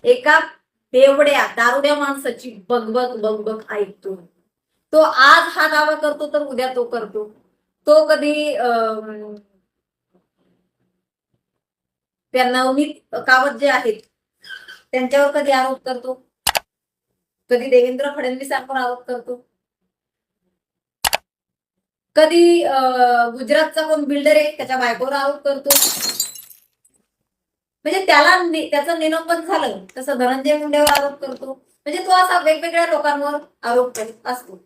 एका बेवड्या दारुड्या माणसाची बगबग बगबग ऐकतो. तो आज हा दावा करतो तर उद्या तो करतो. तो कधी त्या नवनीत कावत जे आहेत त्यांच्यावर कधी आरोप करतो, कधी देवेंद्र फडणवीसांवर आरोप करतो, कधी गुजरातचा कोण बिल्डर आहे त्याच्या बायकोवर आरोप करतो. म्हणजे त्याला त्याचं निलंबन झालं तसं धनंजय मुंडेवर आरोप करतो. म्हणजे तो असा वेगवेगळ्या लोकांवर आरोप करीत असतो.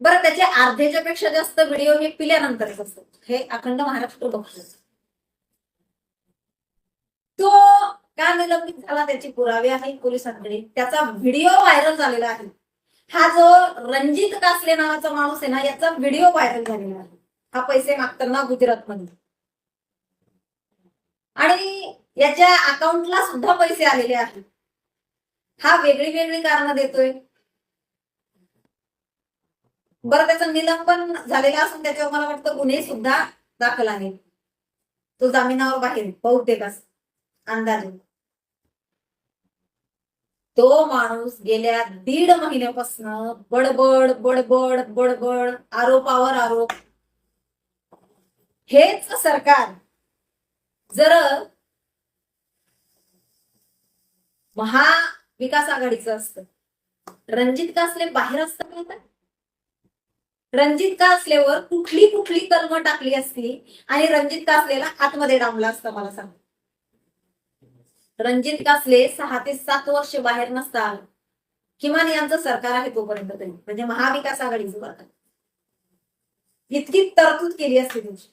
बरं, त्याचे अर्ध्याच्या पेक्षा जास्त व्हिडिओ हे पिल्यानंतरच असतात, हे अखंड महाराष्ट्र बघतो. तो का निलंबित झाला त्याचे पुरावे आहेत पोलिसांकडे. त्याचा व्हिडिओ व्हायरल झालेला आहे. हा जो रणजित कासले नावाचा माणूस आहे ना, याचा व्हिडिओ व्हायरल झालेला आहे. हा पैसे मागताना गुजरातमध्ये, आणि याच्या अकाउंटला सुद्धा पैसे आलेले आहेत. हा वेगळी वेगळी कारण देतोय. बरं, त्याचं निलंबन झालेलं असून त्याच्यावर मला वाटतं गुन्हे सुद्धा दाखल आहेत. तो जामिनावर बाहेर बहुतेक अंदाजे. तो माणूस गेल्या 1.5 महिन्यापासून बडबड बडबड बडबड, आरोपावर आरोप. हेच सरकार जर महाविकास आघाडीचं असतं, रणजित कासले बाहेर असतं का? रणजित कासलेवर कुठली कुठली कलमं टाकली असती आणि रणजित कासलेला आतमध्ये डांबला असतं मला सांग. रणजित कासले 6 ते 7 वर्ष बाहेर नसता, किमान यांचं सरकार आहे तोपर्यंत तरी, म्हणजे महाविकास आघाडीचं सरकार, इतकी तरतूद केली असती तुझी.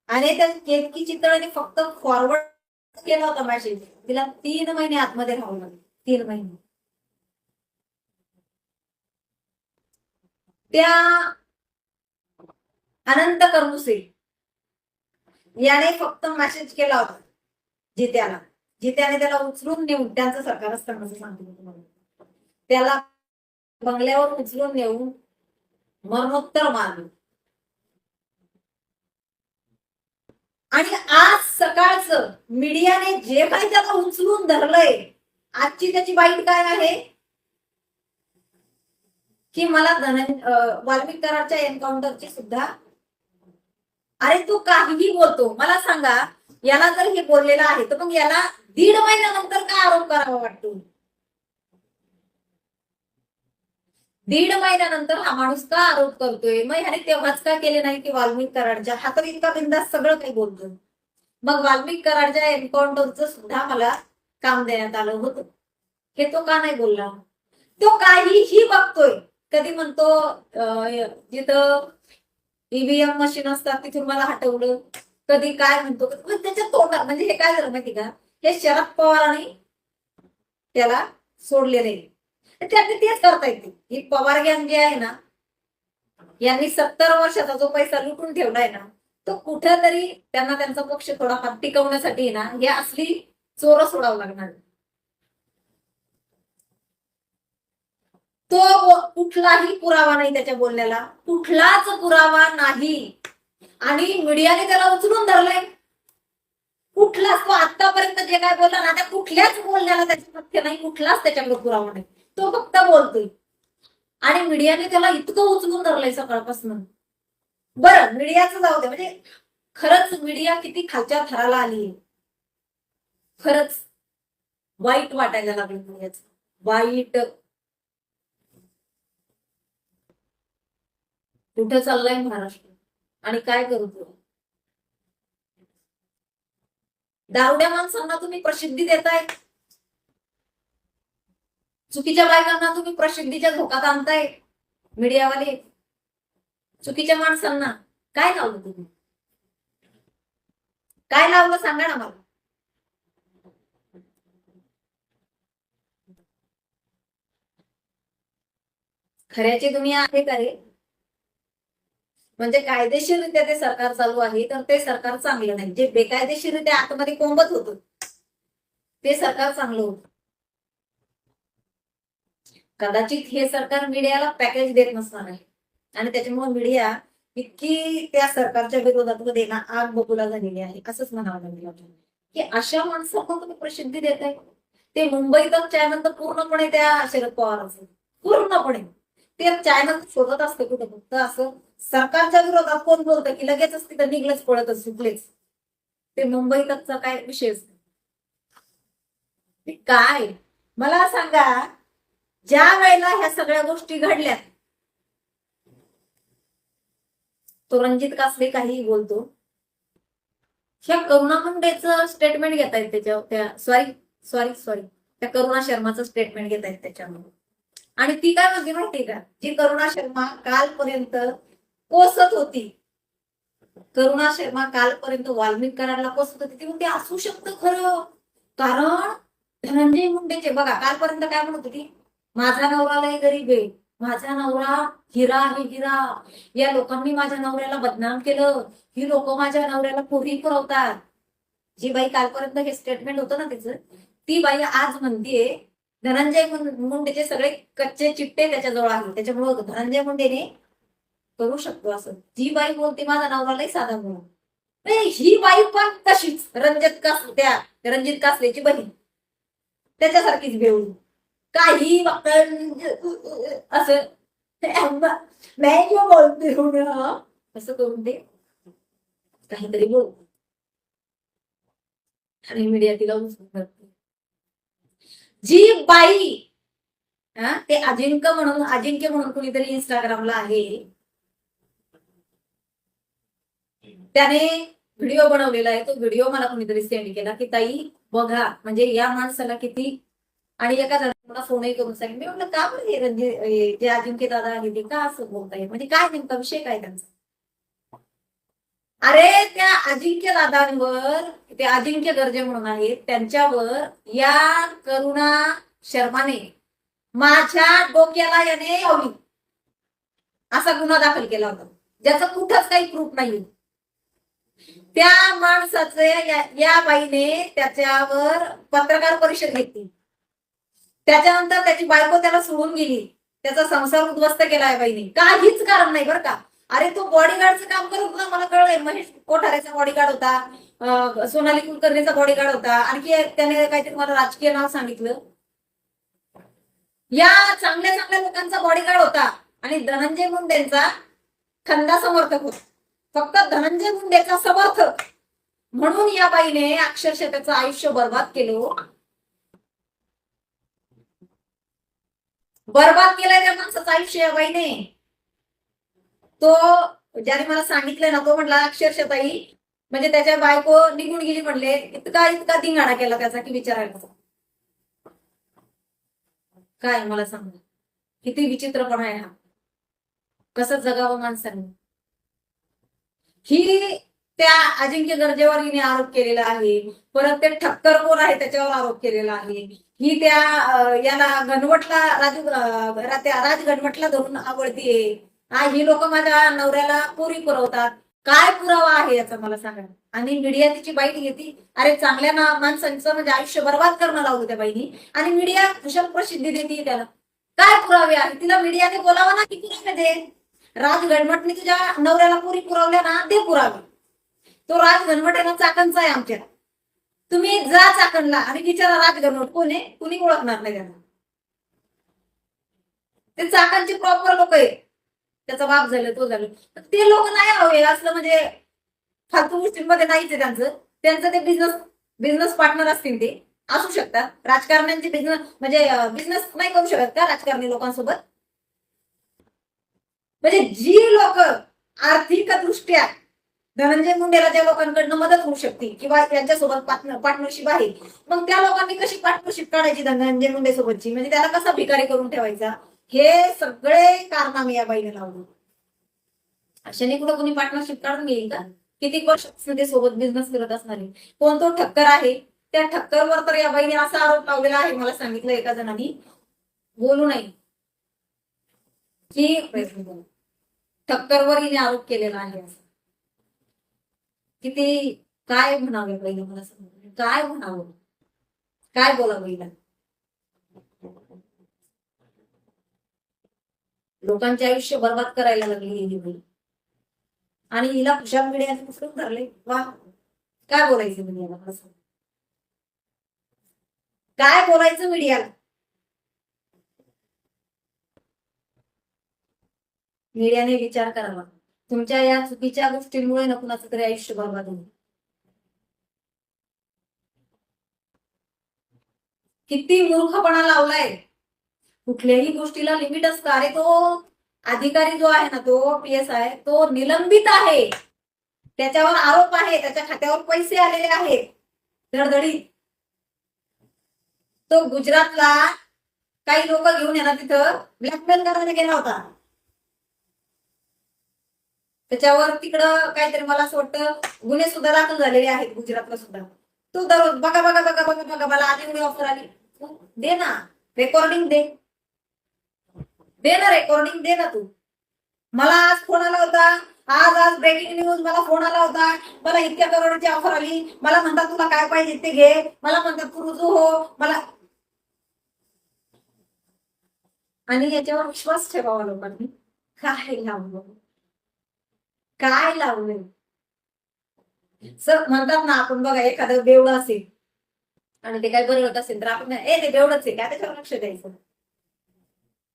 आणि त्या केतकी चितळेने फक्त फॉरवर्ड केला होता मेसेज, तिला 3 महिने आतमध्ये राहावं लागलं. 3 महिने. त्या अनंत करमुसे याने फक्त मेसेज केला होता जित्याला. जित्याने त्याला उचलून नेऊन, त्यांचं सरकार असताना सांगतो तुम्हाला, त्याला बंगल्यावर उचलून नेऊन मरणोत्तर मारलं. आणि आज सकाळचं मीडियाने जे काही त्याला उचलून धरलंय, आजची त्याची बाईट काय आहे की मला वाल्मिक कराडच्या एन्काउंटरची सुद्धा. अरे तू काहीही बोलतो, मला सांगा, याला जर हे बोललेलं आहे तर मग याला 1.5 महिन्यानंतर काय आरोप करावा वाटतो? 1.5 महिन्यानंतर हा माणूस का आरोप करतोय? मग ह्याने तेव्हाच का केले नाही की वाल्मिक कराडच्या हा तर इतका बिंदास सगळं काही बोलतोय. मग वाल्मिक कराडच्या एन्काउंटरचं सुद्धा मला काम देण्यात आलं होतं, हे तो का नाही बोलला? तो काहीही बघतोय. कधी म्हणतो जिथं ईव्हीएम मशीन असतात तिथून मला हटवलं, कधी काय म्हणतो. त्याच्या तोंडात म्हणजे हे काय झालं माहिती का, हे शरद पवारांनी त्याला सोडलेले, त्यांनी तेच करता येते. ही पवार गँग जी आहे ना, यांनी 70 वर्षाचा जो पैसा लुटून ठेवलाय ना, तो कुठेतरी त्यांना त्यांचा पक्ष थोडाफार टिकवण्यासाठी ना हे असली चोर सोडावं लागणार. तो कुठलाही पुरावा नाही त्याच्या बोलण्याला, कुठलाच पुरावा नाही. आणि मीडियाने त्याला उचलून धरलंय. कुठलाच, तो आतापर्यंत जे काय बोलला ना, त्या कुठल्याच बोलण्याला त्याचे तथ्य नाही, कुठलाच त्याच्याकडे पुरावा नाही. तो फक्त बोलतोय. आणि मीडियाने त्याला इतकं उचलून धरलंय सकाळपासून. बरं, मीडियाचं जाऊ दे, म्हणजे खरंच मीडिया किती खालच्या थराला आली. खरंच वाईट वाटायला लागलं मीडियाचं, वाईट. कुठे चाललाय महाराष्ट्र आणि काय करतो? दारुड्या माणसांना तुम्ही प्रसिद्धी देताय, चुकीच्या बायकांना तुम्ही प्रसिद्धीच्या धोक्यात आणताय. मीडियावाले चुकीच्या माणसांना काय लावलं तुम्ही? काय लावलं सांगा ना मला. खऱ्याची दुनिया आहे का रे? म्हणजे कायदेशीररित्या ते सरकार चालू आहे तर ते सरकार चांगलं नाही. जे बेकायदेशीररित्या आतमध्ये कोंबत होतं ते सरकार चांगलं होतं. कदाचित हे सरकार मीडियाला पॅकेज देत नसणार आहे आणि त्याच्यामुळे मीडिया इतकी त्या सरकारच्या विरोधात मध्ये ना आग बबुला झालेली आहे, असंच म्हणावं लागेल. की अशा माणसांना तुम्ही प्रसिद्धी देताय. ते मुंबईतच चॅनल तर पूर्णपणे त्या शरद पवारांचं पूर्णपणे ते चॅनल शोधत असते कुठे फक्त असं सरकारच्या विरोधात कोण बोलतं की लगेचच तिथं निघलेच पळतच सुटलेच. ते मुंबईतचा काय विषयच नाही. ते काय मला सांगा, ज्या वेळेला ह्या सगळ्या गोष्टी घडल्या तो रणजित कासले काहीही बोलतो. ह्या करुणा मुंडेचं स्टेटमेंट घेतायत त्याच्यावर, त्या सॉरी सॉरी सॉरी त्या करुणा शर्माचं स्टेटमेंट घेतायत त्याच्यामध्ये. आणि ती काय म्हणते माहितीये का, जी करुणा शर्मा कालपर्यंत कोसत होती, करुणा शर्मा कालपर्यंत वाल्मिक कराडला कोसत होती, ती म्हणते असू शकतं खरं, कारण धनंजय मुंडेचे बघा कालपर्यंत काय म्हणत होती, माझा नवरा लय गरीब आहे, माझा नवरा हिरा आहे हिरा, या लोकांनी माझ्या नवऱ्याला बदनाम केलं, ही लोक माझ्या नवऱ्याला पोरी पुरवतात. जी बाई कालपर्यंत हे स्टेटमेंट होतं ना तिचं, ती बाई आज म्हणतीये धनंजय मुंडेचे सगळे कच्चे चिट्टे त्याच्याजवळ आहे, त्याच्यामुळे धनंजय मुंडेने करू शकतो असं. जी बाई बोलते माझा नवरा लय साधा म्हणून, ही बाई पण तशीच रणजित कासलेची बहीण त्याच्यासारखीच बेवडी, काही असं मैं क्यों बोलते हूँ ना असं करून ते काहीतरी बोल आणि मीडिया तिला उचलून. जी बाई ते अजिंक्य म्हणून कुणीतरी इंस्टाग्रामला आहे, त्याने व्हिडिओ बनवलेला आहे. तो व्हिडिओ मला कुणीतरी सेंड केला की ताई बघा म्हणजे या माणसाला किती, आणि एका जणांना फोनही करून सांगितलं. मी म्हटलं का बरं जे अजिंक्य दादा आहे ते का असं बोलताय, म्हणजे काय नेमका विषय काय त्यांचा. अरे त्या अजिंक्य दादांवर, ते अजिंक्य गर्जे म्हणून आहेत त्यांच्यावर या करुणा शर्माने माझ्या डोक्याला याने लावली असा गुन्हा दाखल केला होता, ज्याचं कुठंच काही प्रूफ नाही. त्या माणसाचे या बाईने त्याच्यावर पत्रकार परिषद घेतली, त्याच्यानंतर त्याची बायको त्याला सोडून गेली, त्याचा संसार उद्ध्वस्त केला या बाईने, काहीच कारण नाही बरं का. अरे तो बॉडीगार्डचं काम करत होता, मला कळलंय, महेश कोठारेचा बॉडीगार्ड होता, सोनाली कुलकर्णीचा बॉडीगार्ड होता, आणखी त्याने काहीतरी मला राजकीय नाव सांगितलं. या चांगल्या चांगल्या लोकांचा बॉडीगार्ड होता आणि धनंजय मुंडेंचा खंदा समर्थक होता, फक्त धनंजय मुंडेचा समर्थक म्हणून या बाईने अक्षरशः त्याचं आयुष्य बर्बाद केलं. बर्बाद केलंय त्या माणसाचं आयुष्य या बाईने. तो ज्याने मला सांगितलंय ना तो म्हटला अक्षरशः ताई म्हणजे त्याच्या बायको निघून गेली म्हणले, इतका इतका धिंगाणा केला त्याचा की विचारायला. काय मला सांगा किती विचित्रपणा आहे हा, कसं जगावं माणसाने. ही त्या अजिंक्य गर्जेवर हिने आरोप केलेला आहे, परत ते ठक्कर कोण आहे त्याच्यावर आरोप केलेला आहे, ही त्या याला घनवटला राज घनवटला धरून आवडतीये, ही लोक माझ्या नवऱ्याला पोरी पुरवतात. काय पुरावा आहे याचा मला सांगा. आणि मीडिया तिची बाईट घेते, अरे चांगल्या माणसांचं म्हणजे आयुष्य बर्बाद करणं लावलं त्या बाईनी, आणि मीडिया कुशल प्रसिद्धी देते त्याला. काय पुरावे आहे, तिला मीडियाने बोलावं ना की पुरावे दे. राज घनवटने तुझ्या नवऱ्याला पुरी पुरवल्या ना ते पुरावे. तो राज घनवट आहे ना चाकणचा आहे आमच्या, तुम्ही जा चाकणला आणि विचारा राज घनवट कोण आहे, कुणी ओळखणार नाही त्यांना. ते चाकणचे प्रॉपर लोक आहे, त्याचा बाप झालं तो झालं, ते लोक नाही हवे असलं म्हणजे फालतू गोष्टींमध्ये नाहीच आहे त्यांचं. त्यांचं ते बिझनेस पार्टनर असतील, ते असू शकतात. राजकारण्यांचे बिझनेस म्हणजे बिझनेस नाही करू शकत का राजकारणी लोकांसोबत. म्हणजे जी लोक आर्थिक दृष्ट्या धनंजय मुंडेला ज्या लोकांकडनं मदत होऊ शकते किंवा त्यांच्यासोबत पार्टनरशिप आहे, मग त्या लोकांनी कशी पार्टनरशिप काढायची धनंजय मुंडे सोबतची, म्हणजे त्याला कसा भिकारी करून ठेवायचा, हे सगळे कारनामे या बाईने लावले. अशाने कुठं कोणी पार्टनरशिप काढून घेईल का. किती वर्ष सोबत बिझनेस करत असणारे कोण तो ठक्कर आहे, त्या ठक्करवर तर या बाईने असा आरोप लावलेला आहे, मला सांगितलं एका जणांनी, बोलू नाही की ठक्करवर हिने आरोप केलेला आहे. किती काय म्हणावे बाईला, मला सांग काय म्हणावं, काय बोलावं हिला. लोकांचे आयुष्य बर्बाद करायला लागली ही बाई, आणि हिला खुशाल मीडियाने पुस्तक धरले. वा काय बोलायचं मीडियाला, मला सांग. काय बोलायचं मीडियाला? मीडियाने विचार करावा. तुमच्या या चुकीच्या गोष्टींमुळे न कुणाचं तरी आयुष्य बरबाद होईल. किती मूर्खपणा लावलाय. कुठल्याही गोष्टीला लिमिट असतं. अरे तो अधिकारी जो आहे ना, तो PSI, तो निलंबित आहे. त्याच्यावर आरोप आहे, त्याच्या खात्यावर पैसे आलेले आहेत धडधडीत. तो गुजरातला काही लोक घेऊन येणार, तिथं ब्लॅकमेल करायला गेला होता. त्याच्यावर तिकडं काहीतरी मला असं वाटतं गुन्हे सुद्धा दाखल झालेले आहेत गुजरातला सुद्धा. तू दररोज बघा बघा बघा बघा बघा मला आधी एवढी ऑफर आली. दे ना रेकॉर्डिंग, दे ना रेकॉर्डिंग, दे ना तू. मला आज फोन आला होता, आज ब्रेकिंग न्यूज, मला फोन आला होता, मला इतक्या करोडची ऑफर आली, मला म्हणतात तुला काय पाहिजे ते घे, मला म्हणतात तू रुजू हो, मला. आणि याच्यावर विश्वास ठेवावा लोकांनी. काय लावलं, काय लावलं. सर म्हणतात ना, आपण बघा एखादं बेवडं असेल आणि ते काय बरं असेल तर आपण ते बेवडंच आहे काय त्याच्यावर लक्ष द्यायचं.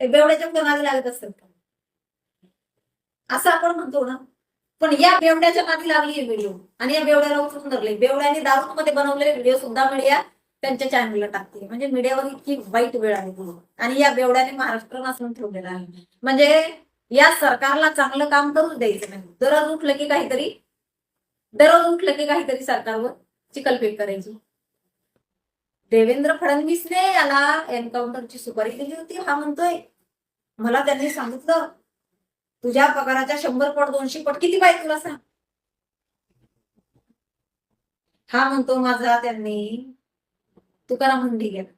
ते बेवड्याच्या नादी लागत असतात असं आपण म्हणतो ना. पण या बेवड्याच्या नादी लागली व्हिडिओ आणि या बेवड्याला उचलून धरले. बेवड्याने दारूमध्ये बनवलेले व्हिडिओ सुद्धा मीडिया त्यांच्या चॅनलला टाकते. म्हणजे मीडियावर इतकी वाईट वेळ आहे आणि या बेवड्याने महाराष्ट्र नासून ठेवलेला आहे. म्हणजे या सरकारला चांगलं काम करूच द्यायचं नाही. दररोज उठलं की काहीतरी सरकारवर चिकलफेक करायची. देवेंद्र फडणवीसने याला एन्काउंटरची सुपारी दिली होती. हा म्हणतोय मला त्यांनी सांगितलं तुझ्या पगाराच्या 100 पट 200 पट किती पाहिजे तुला सांग. हा म्हणतो माझा त्यांनी तुकाराम मुंडे गेला.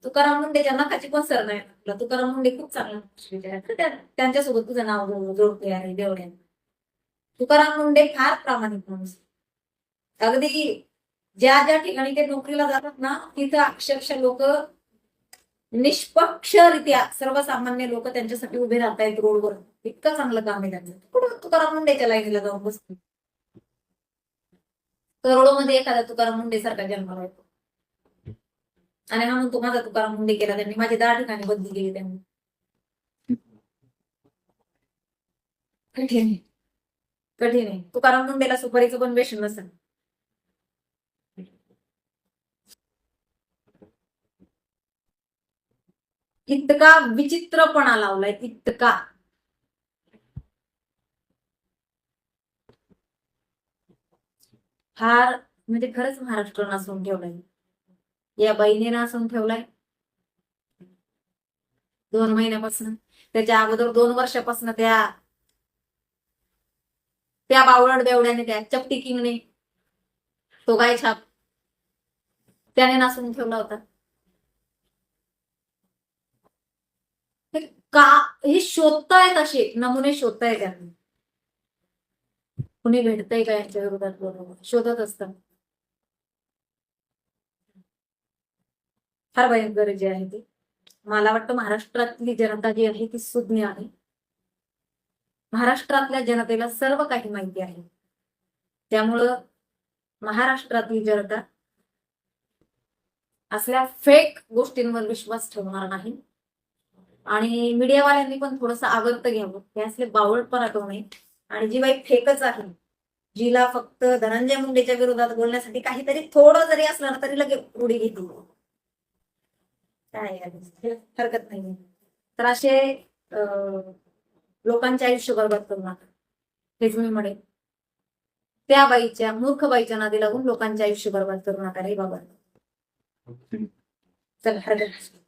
तुकाराम मुंडेच्या नखाची पण सर नाही तुला. तुकाराम मुंडे खूप चांगला त्यांच्यासोबत तुझं नाव जोडतोय आहे देवड्या. तुकाराम मुंडे फार प्रामाणिक माणूस. अगदी ज्या ज्या ठिकाणी ते नोकरीला जातात ना, तिथं अक्षरशः लोक निष्पक्षरित्या सर्वसामान्य लोक त्यांच्यासाठी उभे राहतायत रोडवर. इतकं चांगलं काम आहे त्यांचं. कुठं तुकाराम मुंडेच्या लाईनीला जाऊन बसतो. करोडोमध्ये एखादा तुकाराम मुंडे सारखा जन्माला येतो आणि हा म्हणतो माझा तुकाराम मुंडे केला त्यांनी, माझी 10 ठिकाणी बदली केली त्यांनी. कठीण आहे, कठीण आहे. तुकाराम मुंडेला सुपारीचं पण वेशन नसेल. इतका विचित्रपणा लावलाय, इतका. फार म्हणजे खरंच महाराष्ट्र नासून ठेवलाय. या बाईने नासून ठेवलाय 2 महिन्यापासून. त्याच्या अगोदर 2 वर्षापासून त्या बावळट बेवड्याने, त्या चपटी किंगने, तो गाय छाप, त्याने नासून ठेवला होता. का हे शोधतायत, असे नमुने शोधतायत त्यांनी. कुणी भेटतंय का यांच्या विरोधात बरोबर शोधत असतात. फार भयंकर जे आहे ते. मला वाटतं महाराष्ट्रातली जनता जी आहे ती सुज्ञ आहे. महाराष्ट्रातल्या जनतेला सर्व काही माहिती आहे. त्यामुळं महाराष्ट्रातली जनता असल्या फेक गोष्टींवर विश्वास ठेवणार नाही. आणि मीडियावाल्यांनी पण थोडंसं आवर्त घ्यावं. हे असले बावळटपणा करू नये. आणि जी बाई फेकच आहे, जिला फक्त धनंजय मुंडेच्या विरोधात बोलण्यासाठी काहीतरी थोडं जरी असलं ना तरी लगेच उडी घेते, काय हरकत नाही. तर असे लोकांचे आयुष्य बरबाद करू नका, हेच मी म्हणेन. त्या बाईच्या, मूर्ख बाईच्या नादी लागून लोकांचे आयुष्य बरबाद करू नका रे बाबा. चल हरकत.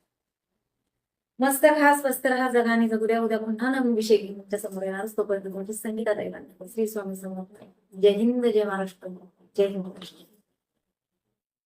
मस्त राहा, स्वस्त राहा, जगाने जगुद्या. उद्या पुन्हा नवीन विषय घेऊन तुमच्या समोर येणार. तोपर्यंत तुमची संगीता ताईला श्री स्वामी समर्थ. जय हिंद, जय महाराष्ट्र, जय हिंद.